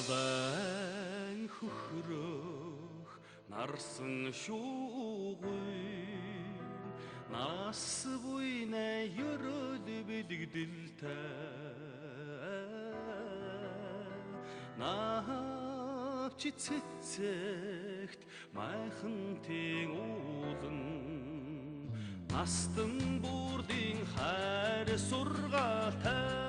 Надан хөхрөх нарсан шуугүй нас буйна ерөд бэлгдэлтэй навч цэцэгт майхантын уулан настан бүрдийн хайр сургаалтай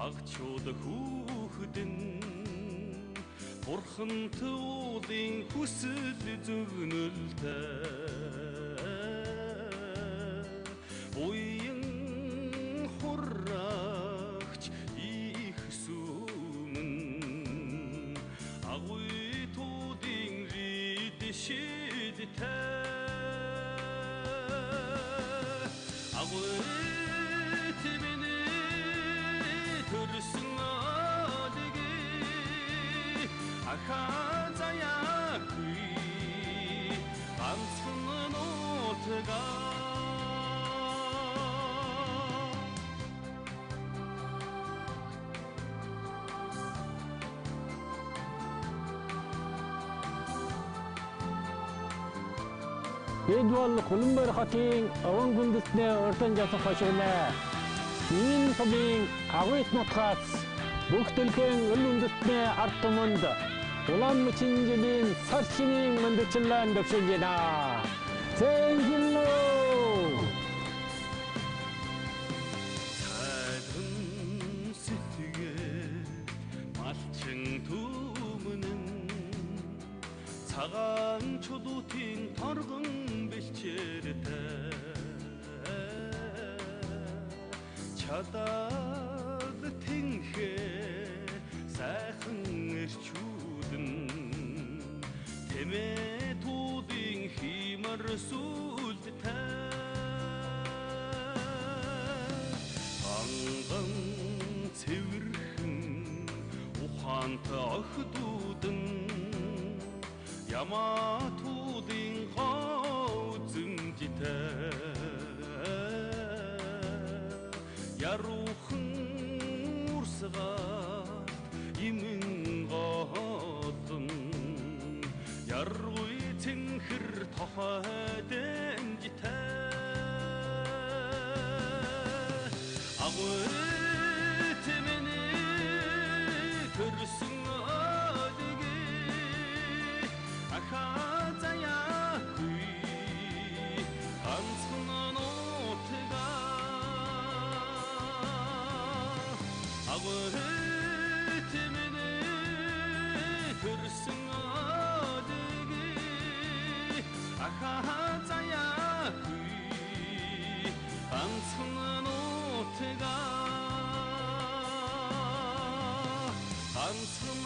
багчууд хүүхдэн бурхан туулын хүсэл зөвнөлтэй уян хурагч их сүмэн агуйтуудын рид шидтэй агуйт миний төрсөн одгийг ахаа заяагүй ганцхан нутгаа Бид бол Хөлбөр хотын Овон гүндэстний урдан жасан хошигнэ. Энэ сумын агуйт нутгаас бүх төлкийн өл үндэстний ард түмэнд улаан мөчийн жилийн сар шинийн мэндчлэн дэвшиж байна. Зэнгэлөө! Цайдан сэтгэл малчин түмэн цагаан чулуутын торгон бэлчээртэй чадаад тэнхээ сайхан эрчүүдэн тэмээ туудын химар сүлдтэй анган цэвэрхэн ухаантай охидуудэн ямаатуудын гоозэмжтэй ярухан урсгаад имэн гоодон яргүй цэнхэр тохой дэнжтэй агуйт миний төрсөн одгийг ахаа заяагүй ганцхан нутгаа агуйт миний төрсөн одгийг ахаа заяагүй ганцхан нутгаа ганцхан